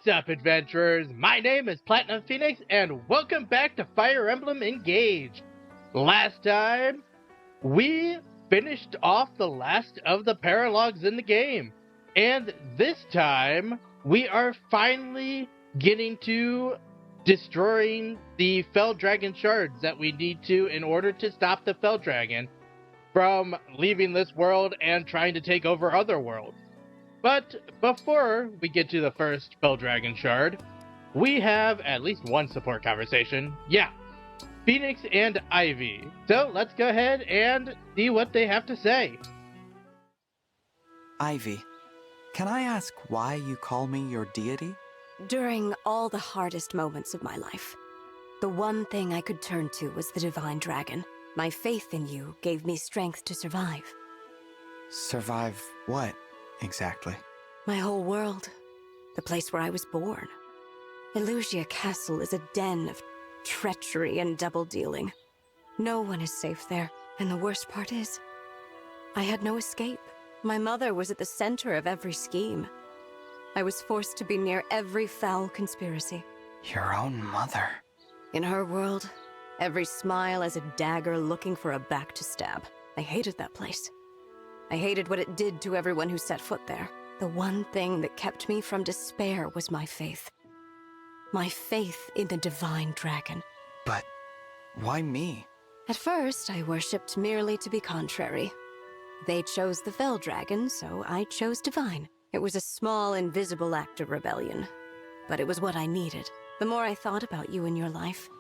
What's up, adventurers? My name is Platinum Phoenix, and welcome back to Fire Emblem Engage. Last time, we finished off the last of the paralogs in the game, and this time, we are finally getting to destroying the Fell Dragon Shards that we need to in order to stop the Fell Dragon from leaving this world and trying to take over other worlds. But before we get to the first Fell Dragon Shard, we have at least one support conversation. Yeah, Phoenix and Ivy. So let's go ahead and see what they have to say. Ivy, can I ask why you call me your deity? During all the hardest moments of my life, the one thing I could turn to was the Divine Dragon. My faith in you gave me strength to survive. Survive what, exactly? My whole world. The place where I was born. Elusia Castle is a den of treachery and double-dealing. No one is safe there, and the worst part is, I had no escape. My mother was at the center of every scheme. I was forced to be near every foul conspiracy. Your own mother? In her world, every smile is a dagger looking for a back to stab. I hated that place. I hated what it did to everyone who set foot there. The one thing that kept me from despair was my faith. My faith in the Divine Dragon. But why me? At first, I worshipped merely to be contrary. They chose the Fell Dragon, so I chose Divine. It was a small, invisible act of rebellion, but it was what I needed. The more I thought about you and your life,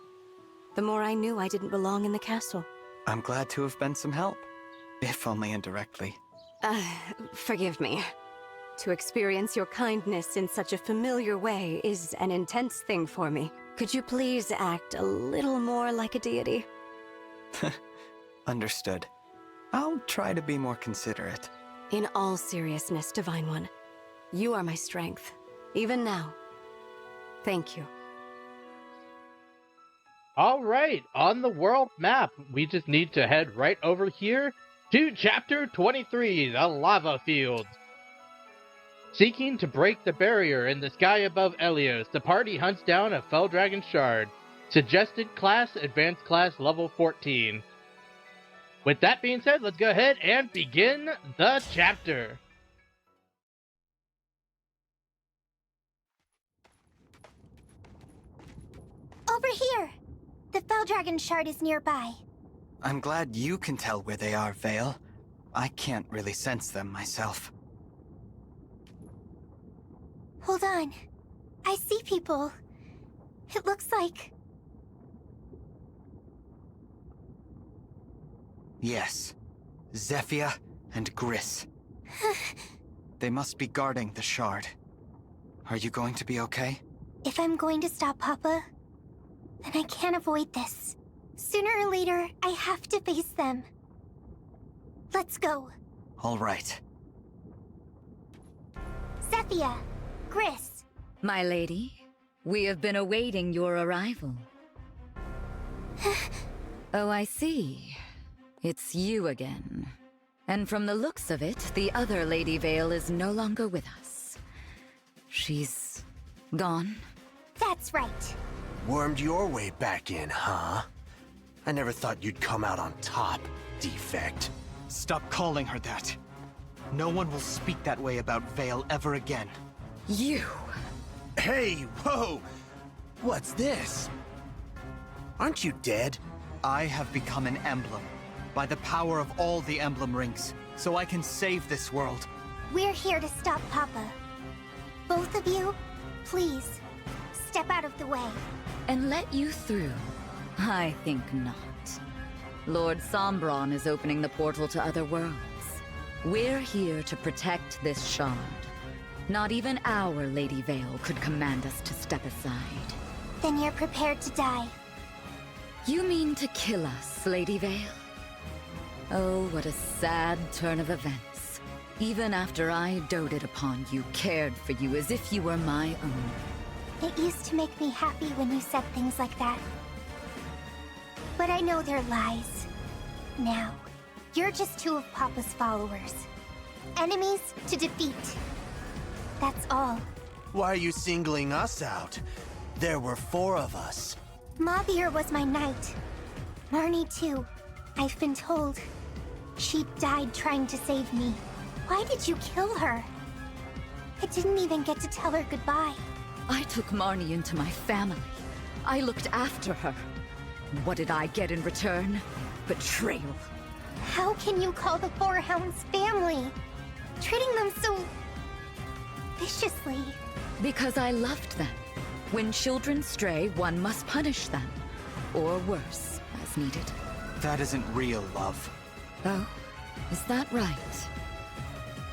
the more I knew I didn't belong in the castle. I'm glad to have been some help, if only indirectly. Forgive me. To experience your kindness in such a familiar way is an intense thing for me. Could you please act a little more like a deity? Understood. I'll try to be more considerate. In all seriousness, Divine One, you are my strength, even now. Thank you. Alright, on the world map, we just need to head right over here to Chapter 23, the Lava Fields. Seeking to break the barrier in the sky above Elios, the party hunts down a Fell Dragon Shard. Suggested class, Advanced Class Level 14. With that being said, let's go ahead and begin the chapter. Over here! The Fell Dragon Shard is nearby. I'm glad you can tell where they are, Vale. I can't really sense them myself. Hold on. I see people. It looks like... Yes. Zephia and Gris. They must be guarding the shard. Are you going to be okay? If I'm going to stop Papa, then I can't avoid this. Sooner or later, I have to face them. Let's go. All right. Zephia, Gris. My lady, we have been awaiting your arrival. Oh, I see. It's you again. And from the looks of it, the other Lady Vale is no longer with us. She's gone? That's right. Wormed your way back in, huh? I never thought you'd come out on top, defect. Stop calling her that. No one will speak that way about Vale ever again. You! Hey, whoa! What's this? Aren't you dead? I have become an emblem. By the power of all the emblem rings, so I can save this world. We're here to stop Papa. Both of you, please, step out of the way. And let you through? I think not. Lord Sombron is opening the portal to other worlds. We're here to protect this shard. Not even our Lady Vale could command us to step aside. Then you're prepared to die. You mean to kill us, Lady Vale? Oh, what a sad turn of events. Even after I doted upon you, cared for you as if you were my own. It used to make me happy when you said things like that. But I know they're lies. Now, you're just two of Papa's followers. Enemies to defeat. That's all. Why are you singling us out? There were 4 of us. Mavir was my knight. Marnie too. I've been told. She died trying to save me. Why did you kill her? I didn't even get to tell her goodbye. I took Marnie into my family. I looked after her. What did I get in return? Betrayal. How can you call the 4 Hounds family? Treating them so... viciously. Because I loved them. When children stray, one must punish them. Or worse, as needed. That isn't real love. Oh, is that right?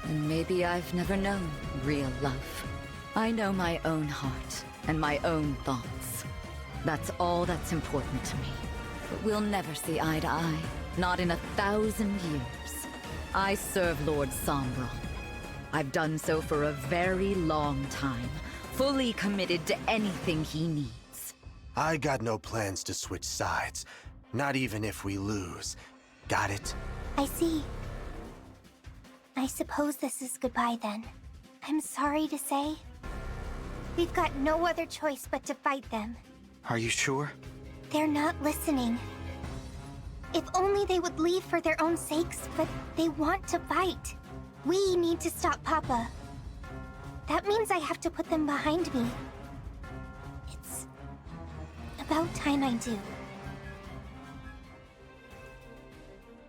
And maybe I've never known real love. I know my own heart and my own thoughts. That's all that's important to me. But we'll never see eye to eye. Not in 1,000 years. I serve Lord Sombron. I've done so for a very long time, fully committed to anything he needs. I got no plans to switch sides. Not even if we lose. Got it? I see. I suppose this is goodbye then. I'm sorry to say. We've got no other choice but to fight them. Are you sure? They're not listening. If only they would leave for their own sakes, but they want to fight. We need to stop Papa. That means I have to put them behind me. It's about time I do.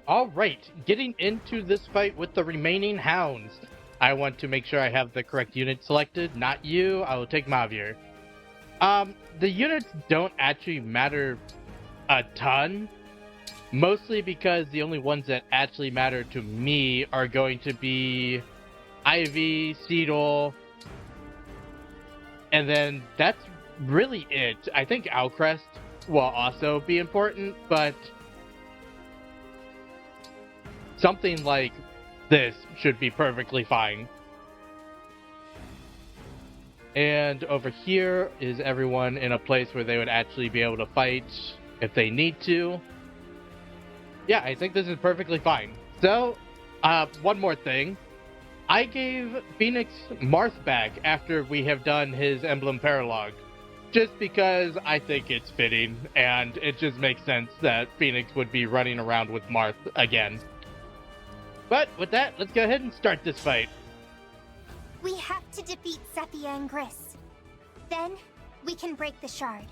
Alright, getting into this fight with the remaining Hounds. I want to make sure I have the correct unit selected, not you. I will take Mavir. The units don't actually matter a ton. Mostly because the only ones that actually matter to me are going to be Ivy, Seedle, and then that's really it. I think Owlcrest will also be important, but something like this should be perfectly fine. And over here is everyone in a place where they would actually be able to fight if they need to. Yeah, I think this is perfectly fine. So, one more thing. I gave Phoenix Marth back after we have done his Emblem Paralog. Just because I think it's fitting, and it just makes sense that Phoenix would be running around with Marth again. But with that, let's go ahead and start this fight. We have to defeat Zephyr and Gris. Then, we can break the shard.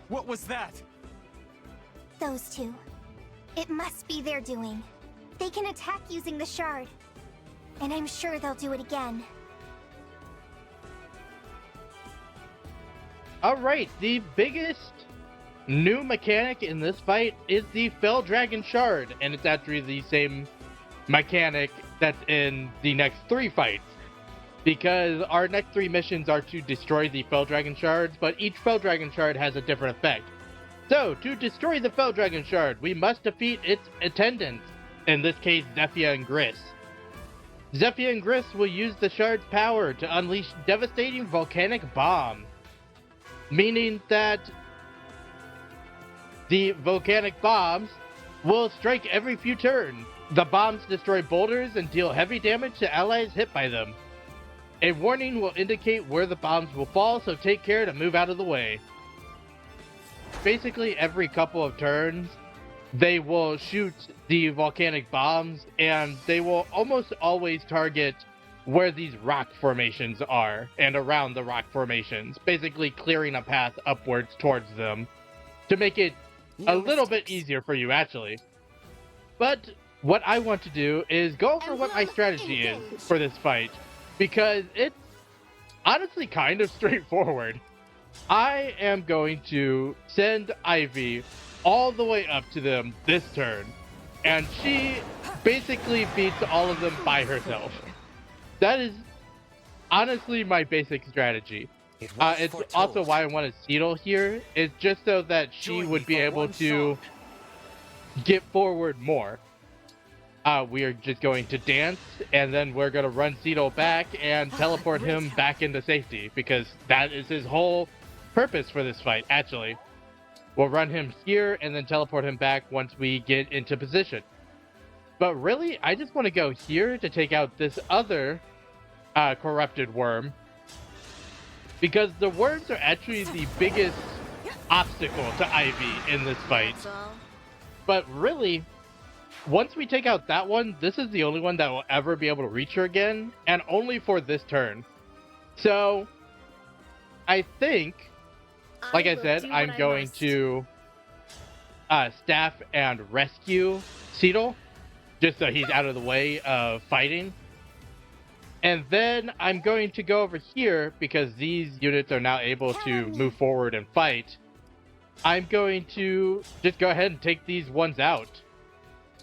What was that? Those 2. It must be their doing. They can attack using the shard. And I'm sure they'll do it again. Alright, the biggest new mechanic in this fight is the Fell Dragon Shard, and it's actually the same mechanic that's in the next 3 fights. Because our next 3 missions are to destroy the Fell Dragon Shards, but each Fell Dragon Shard has a different effect. So, to destroy the Fell Dragon Shard, we must defeat its attendants, in this case Zephyr and Gris. Zephyr and Gris will use the shard's power to unleash devastating volcanic bomb, meaning that the volcanic bombs will strike every few turns. The bombs destroy boulders and deal heavy damage to allies hit by them. A warning will indicate where the bombs will fall, so take care to move out of the way. Basically, every couple of turns, they will shoot the volcanic bombs, and they will almost always target where these rock formations are, and around the rock formations, basically clearing a path upwards towards them, to make it a little bit easier for you, actually. But what I want to do is go over what my strategy is for this fight, because it's honestly kind of straightforward. I am going to send Ivy all the way up to them this turn, and she basically beats all of them by herself. That is honestly my basic strategy. It's also why I wanted Seedle here, is just so that she would be able to get forward more. We are just going to dance, and then we're going to run Seedle back and teleport him back into safety, because that is his whole purpose for this fight, actually. We'll run him here, and then teleport him back once we get into position. But really, I just want to go here to take out this other corrupted worm. Because the worms are actually the biggest obstacle to Ivy in this fight. But really, once we take out that one, this is the only one that will ever be able to reach her again, and only for this turn. So, I think, like I said, I'm going to staff and rescue Cedal, just so he's out of the way of fighting. And then I'm going to go over here, because these units are now able to move forward and fight. I'm going to just go ahead and take these ones out.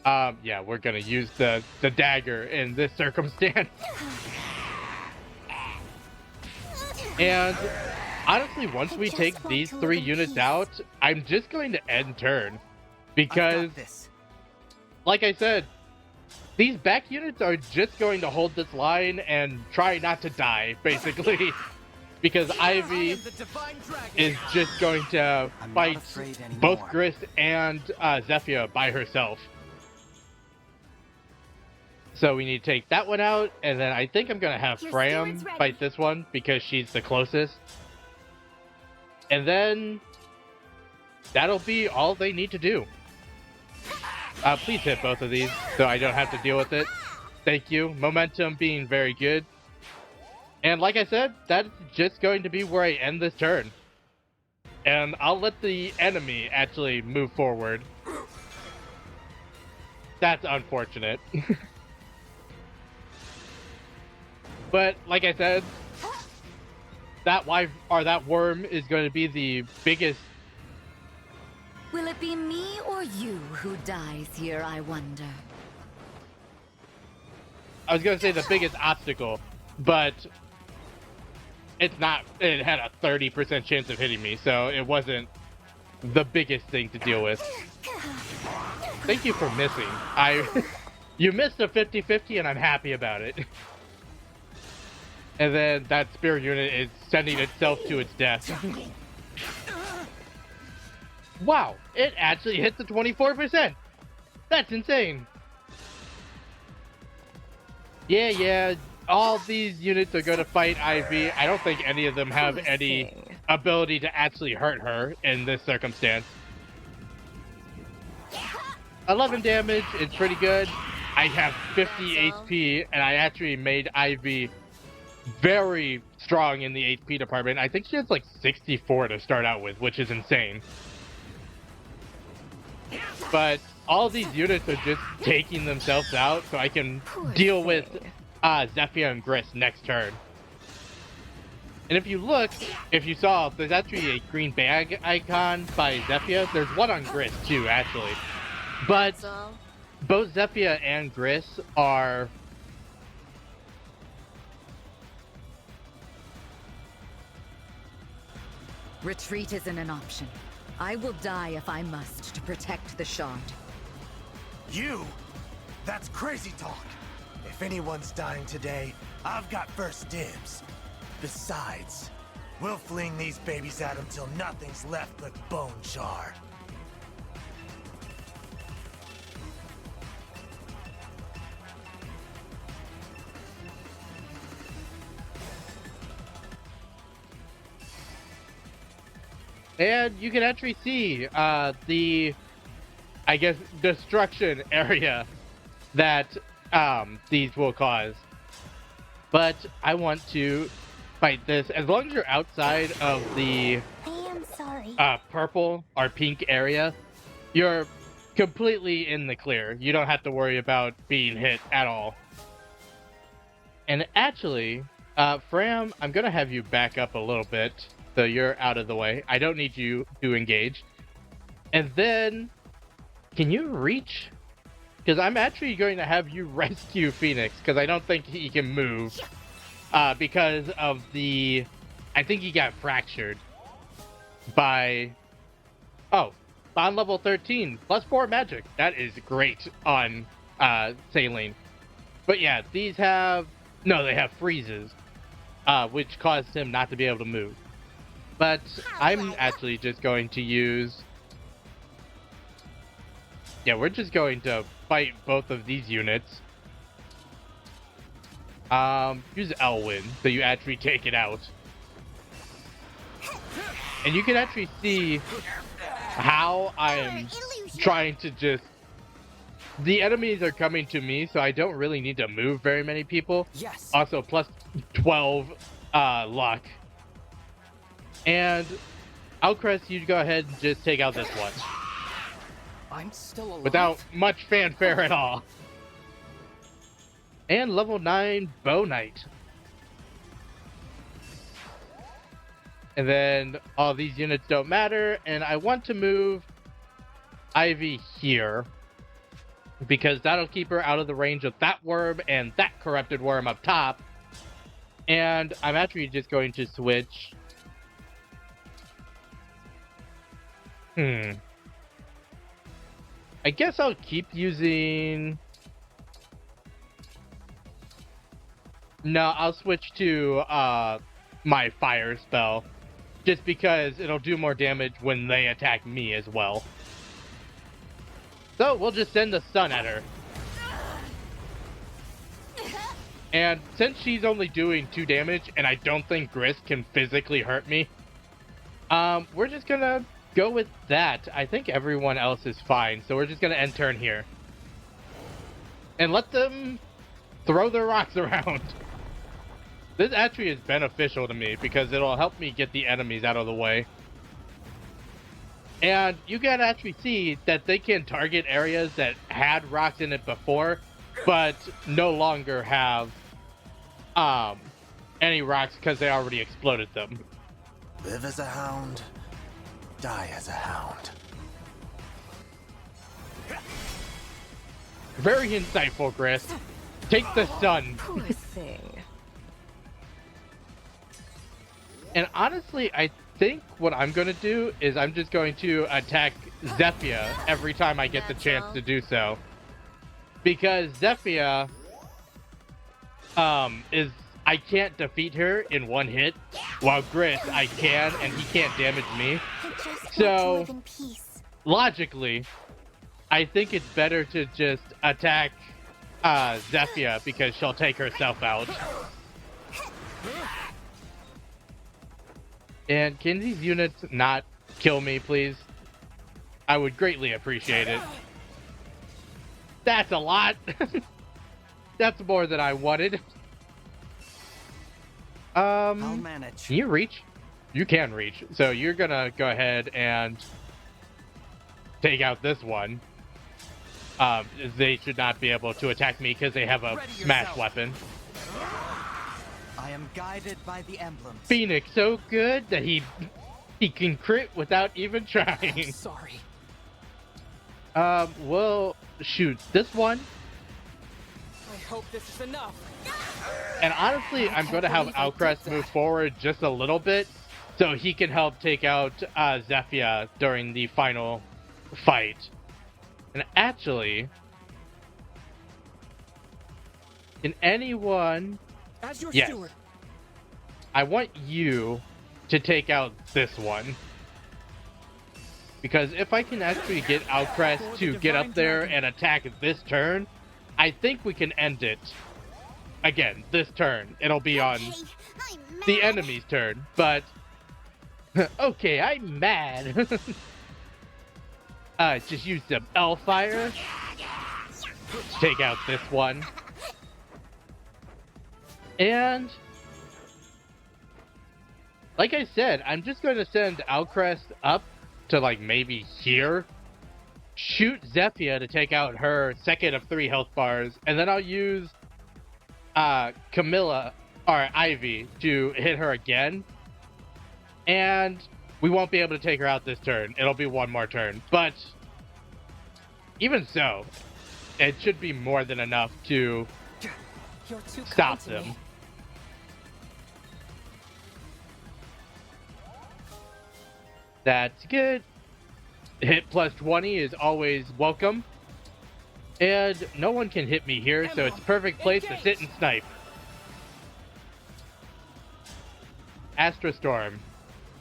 Yeah, we're going to use the dagger in this circumstance. And honestly, once we take these 3 units out, I'm just going to end turn. Because, like I said, these back units are just going to hold this line and try not to die, basically. Because Ivy is just going to fight both Gris and Zephyr by herself. So we need to take that one out, and then I think I'm going to have Fram fight this one, because she's the closest. And then that'll be all they need to do. Please hit both of these, so I don't have to deal with it. Thank you. Momentum being very good. And like I said, that's just going to be where I end this turn. And I'll let the enemy actually move forward. That's unfortunate. But like I said, that worm is going to be the biggest. Will it be me or you who dies here, I wonder? I was going to say the biggest obstacle, but it's not. It had a 30% chance of hitting me, so it wasn't the biggest thing to deal with. Thank you for missing. You missed a 50-50, and I'm happy about it. And then that spear unit is sending itself to its death. Wow, it actually hit the 24%. That's insane. Yeah, all these units are going to fight Ivy. I don't think any of them have any ability to actually hurt her in this circumstance. 11 damage is pretty good. I have 50 HP, and I actually made Ivy very strong in the HP department. I think she has like 64 to start out with, which is insane. But all these units are just taking themselves out, so I can deal with Zephyr and Gris next turn. And if you look, if you saw, there's actually a green bag icon by Zephyr. There's one on Gris too, actually. But both Zephyr and Gris are... Retreat isn't an option. I will die if I must to protect the shard. You? That's crazy talk. If anyone's dying today, I've got first dibs. Besides, we'll fling these babies at them till nothing's left but bone char. And you can actually see the, I guess, destruction area that these will cause. But I want to fight this. As long as you're outside of the purple or pink area, you're completely in the clear. You don't have to worry about being hit at all. And actually, Fram, I'm going to have you back up a little bit. So you're out of the way. I don't need you to engage. And then, can you reach? Because I'm actually going to have you rescue Phoenix, because I don't think he can move. Because of the... I think he got fractured by... Oh, bond level 13, +4 magic. That is great on Saline. But yeah, these have... No, they have freezes, which caused him not to be able to move. But I'm actually just going to use... Yeah, we're just going to fight both of these units. Use Elwyn, so you actually take it out. And you can actually see how I'm trying to just... The enemies are coming to me, so I don't really need to move very many people. Yes. Also, plus 12 luck. And Alcrest, you go ahead and just take out this one. I'm still alive. Without much fanfare at all. And level 9 Bow Knight. And then all these units don't matter, and I want to move Ivy here because that'll keep her out of the range of that worm and that corrupted worm up top. And I'm actually just going to switch. I guess I'll keep using... No, I'll switch to my fire spell. Just because it'll do more damage when they attack me as well. So we'll just send the sun at her. And since she's only doing 2 damage, and I don't think Gris can physically hurt me, we're just gonna go with that. I think everyone else is fine, so we're just gonna end turn here. And let them throw their rocks around. This actually is beneficial to me because it'll help me get the enemies out of the way. And you can actually see that they can target areas that had rocks in it before, but no longer have any rocks because they already exploded them. Live as a hound, die as a hound. Very insightful, Gris. Take the sun. Poor thing. And honestly, I think what I'm going to do is I'm just going to attack Zephia every time I get the chance to do so. Because Zephia is... I can't defeat her in one hit, while Gris I can, and he can't damage me. So, logically, I think it's better to just attack Zephia because she'll take herself out. And can these units not kill me, please? I would greatly appreciate it. That's a lot. That's more than I wanted. I'll manage. Can you reach? You can reach. So you're gonna go ahead and take out this one. They should not be able to attack me because they have a smash weapon. I am guided by the emblems. Phoenix so good that he can crit without even trying. Sorry. Well, shoot, this one. I hope this is enough. And honestly, I'm going to have Alcrest move forward just a little bit so he can help take out Zephia during the final fight. And actually, can anyone... As your yes. steward. I want you to take out this one. Because if I can actually get Alcrest to get up there and attack this turn, I think we can end it. Again, this turn. It'll be on the enemy's turn, but... okay, I'm mad. Just use some L-Fire. Take out this one. And... like I said, I'm just going to send Alcrest up to, like, maybe here. Shoot Zephia to take out her second of 3 health bars, and then I'll use Camilla, or Ivy, to hit her again. And we won't be able to take her out this turn. It'll be one more turn. But even so, it should be more than enough to stop them. That's good. Hit plus 20 is always welcome. And no one can hit me here, so it's a perfect place to sit and snipe. Astrostorm.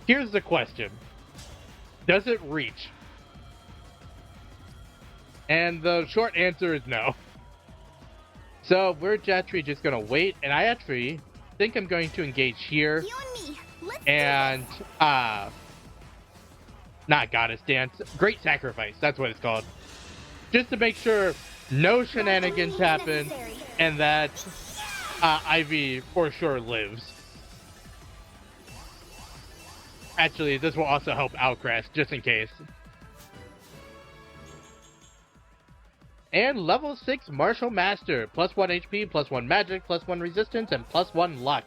Here's the question. Does it reach? And the short answer is no. So we're actually just gonna wait, and I actually think I'm going to engage here. You and me. Let's And not goddess dance, great sacrifice, that's what it's called. Just to make sure no shenanigans happen and that Ivy for sure lives. Actually, this will also help Outcrest, just in case. And level 6 Martial Master, plus 1 HP, plus 1 magic, plus 1 resistance, and plus 1 luck.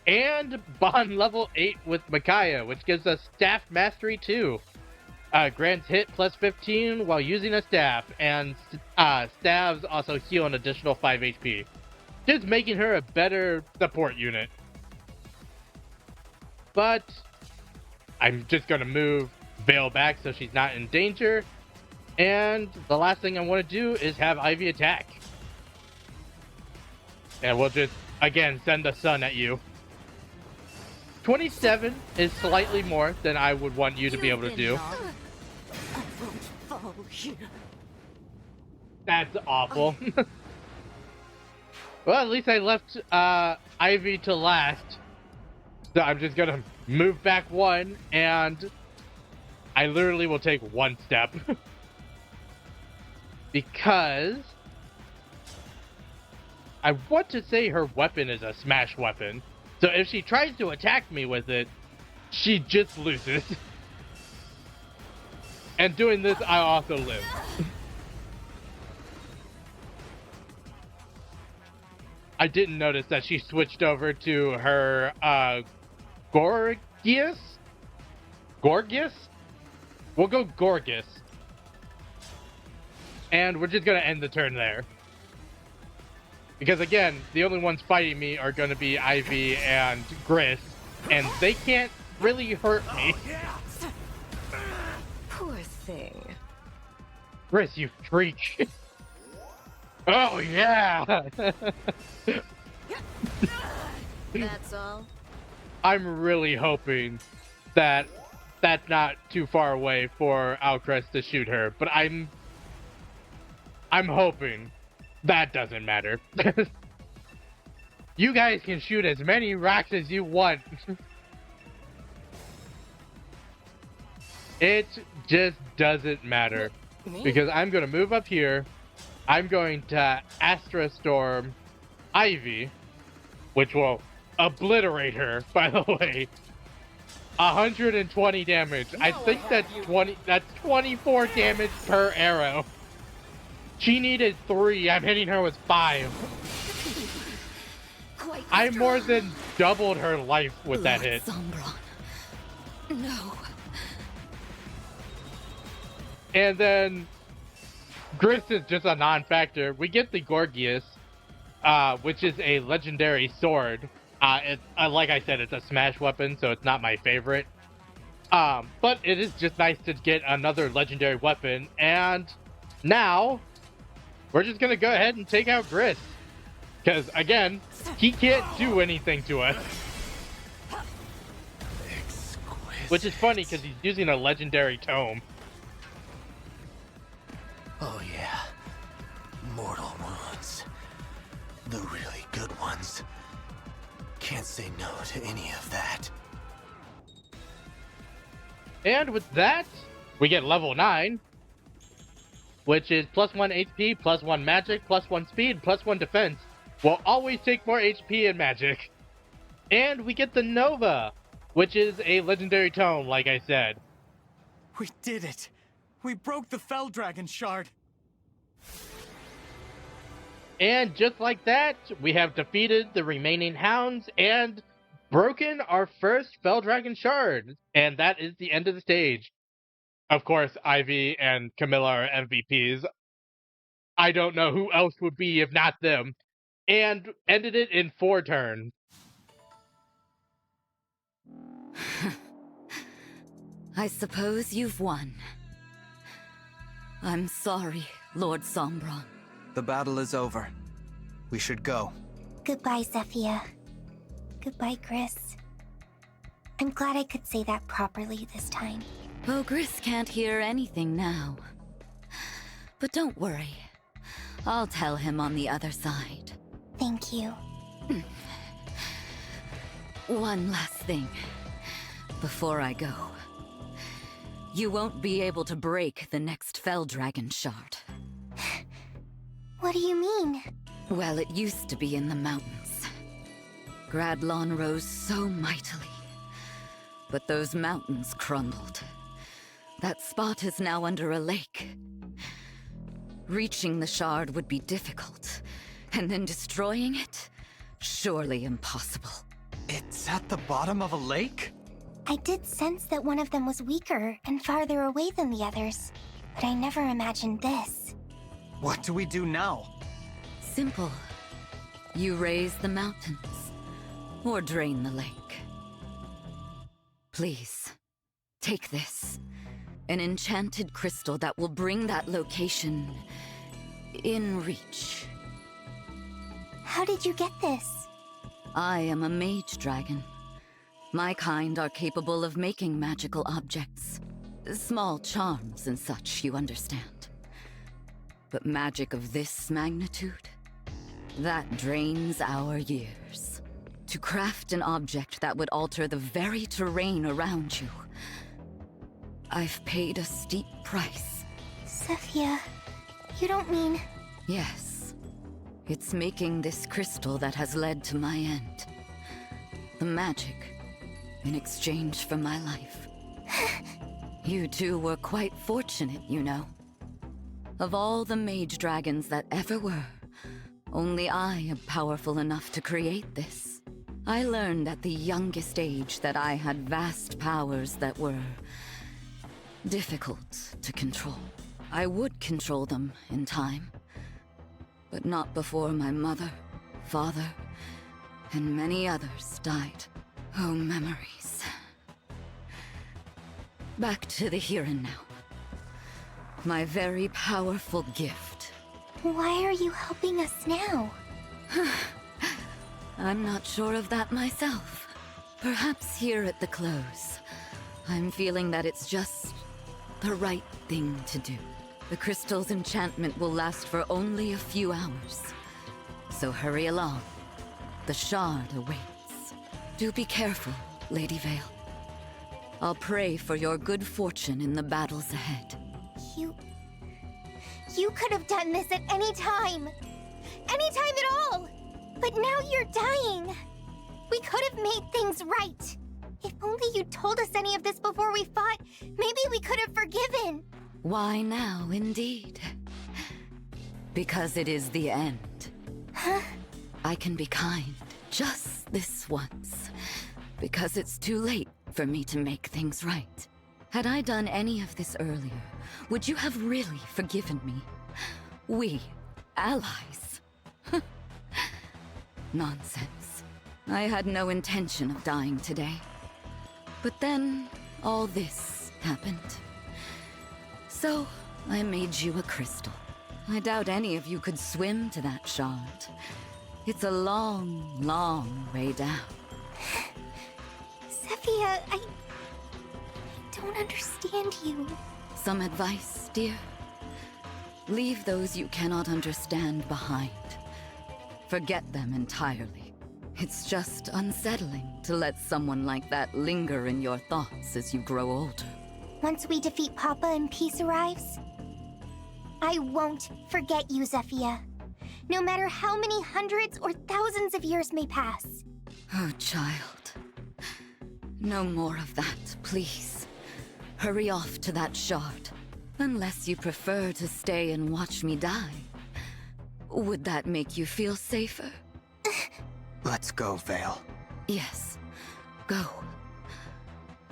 And Bond level 8 with Micaiah, which gives us Staff Mastery 2. Grants hit plus 15 while using a staff, and staves also heal an additional 5 HP. Just making her a better support unit. But I'm just gonna move Veil back so she's not in danger. And the last thing I want to do is have Ivy attack. And we'll just, again, send the sun at you. 27 is slightly more than I would want you to be able to do. That's awful. Well, at least I left Ivy to last. So I'm just gonna move back 1, and I literally will take 1 step. Because I want to say her weapon is a smash weapon. So if she tries to attack me with it, she just loses. And doing this, I also live. I didn't notice that she switched over to her Gorgias? Gorgias? We'll go Gorgias. And we're just going to end the turn there. Because again, the only ones fighting me are going to be Ivy and Gris. And they can't really hurt me. Poor thing. Gris, you freak. Oh, yeah! That's all? I'm really hoping that that's not too far away for Outcrest to shoot her. But I'm hoping that doesn't matter. You guys can shoot as many rocks as you want. It just doesn't matter. Because I'm going to move up here. I'm going to Astra Storm Ivy, which will obliterate her, by the way. 120 damage. I think that's 24 damage per arrow. She needed 3. I'm hitting her with 5. I more than doubled her life with that hit. Sombron. No. And then Gris is just a non-factor. We get the Gorgias, which is a legendary sword. Like I said, it's a smash weapon, so it's not my favorite. But it is just nice to get another legendary weapon. And now we're just gonna go ahead and take out Gris. Because, again, he can't do anything to us. Exquisite. Which is funny, because he's using a legendary tome. Oh yeah. Mortal wounds. The really good ones. Can't say no to any of that. And with that, we get level 9. Which is plus 1 HP, plus 1 magic, plus 1 speed, plus 1 defense. Will always take more HP and magic. And we get the Nova, which is a legendary tome, like I said. We did it! We broke the Fell Dragon Shard! And just like that, we have defeated the remaining Hounds and broken our first Fell Dragon Shard. And that is the end of the stage. Of course, Ivy and Camilla are MVPs. I don't know who else would be if not them. And ended it in 4 turns. I suppose you've won. I'm sorry, Lord Sombron. The battle is over. We should go. Goodbye, Zephyr. Goodbye, Gris. I'm glad I could say that properly this time. Oh, Gris can't hear anything now. But don't worry. I'll tell him on the other side. Thank you. One last thing. Before I go. You won't be able to break the next Fell Dragon Shard. What do you mean? Well, it used to be in the mountains. Gradlon rose so mightily. But those mountains crumbled. That spot is now under a lake. Reaching the shard would be difficult, and then destroying it? Surely impossible. It's at the bottom of a lake? I did sense that one of them was weaker and farther away than the others, but I never imagined this. What do we do now? Simple. You raise the mountains, or drain the lake. Please, take this. An enchanted crystal that will bring that location in reach. How did you get this? I am a mage dragon. My kind are capable of making magical objects. Small charms and such, you understand. But magic of this magnitude? That drains our years. To craft an object that would alter the very terrain around you. I've paid a steep price. Zephyr, you don't mean... Yes. It's making this crystal that has led to my end. The magic, in exchange for my life. You two were quite fortunate, you know. Of all the mage dragons that ever were, only I am powerful enough to create this. I learned at the youngest age that I had vast powers that were difficult to control. I would control them in time, but not before my mother, father, and many others died. Oh, memories. Back to the here and now. My very powerful gift. Why are you helping us now? I'm not sure of that myself. Perhaps here at the close, I'm feeling that it's just the right thing to do. The crystal's enchantment will last for only a few hours. So hurry along. The shard awaits. Do be careful, Lady Vale. I'll pray for your good fortune in the battles ahead. You could have done this at any time. Any time at all. But now you're dying. We could have made things right. If only you told us any of this before we fought, maybe we could have forgiven. Why now, indeed? Because it is the end. Huh? I can be kind just this once. Because it's too late for me to make things right. Had I done any of this earlier, would you have really forgiven me? We, allies. Nonsense. I had no intention of dying today. But then, all this happened. So, I made you a crystal. I doubt any of you could swim to that shard. It's a long, long way down. Zephyr, I don't understand you. Some advice, dear? Leave those you cannot understand behind. Forget them entirely. It's just unsettling to let someone like that linger in your thoughts as you grow older. Once we defeat Papa and peace arrives, I won't forget you, Zephyr. No matter how many hundreds or thousands of years may pass. Oh, child. No more of that, please. Hurry off to that shard. Unless you prefer to stay and watch me die. Would that make you feel safer? Let's go, Vale. Yes, go.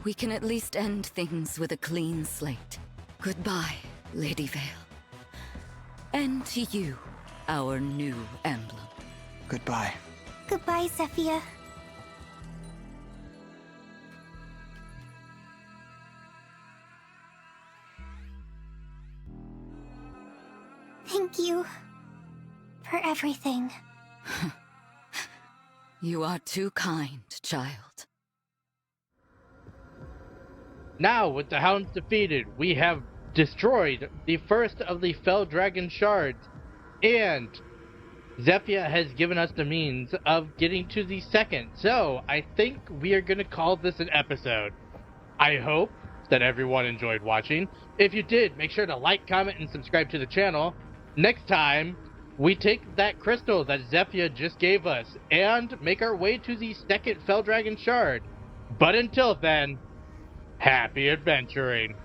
We can at least end things with a clean slate. Goodbye, Lady Vale. And to you, our new emblem. Goodbye. Goodbye, Zephyr. Thank you for everything. You are too kind, child. Now, with the Hounds defeated, we have destroyed the first of the Fell Dragon Shards, and Zephyr has given us the means of getting to the second. So I think we are going to call this an episode. I hope that everyone enjoyed watching. If you did, make sure to like, comment, and subscribe to the channel. Next time, we take that crystal that Zephyr just gave us and make our way to the second Fell Dragon Shard. But until then, happy adventuring.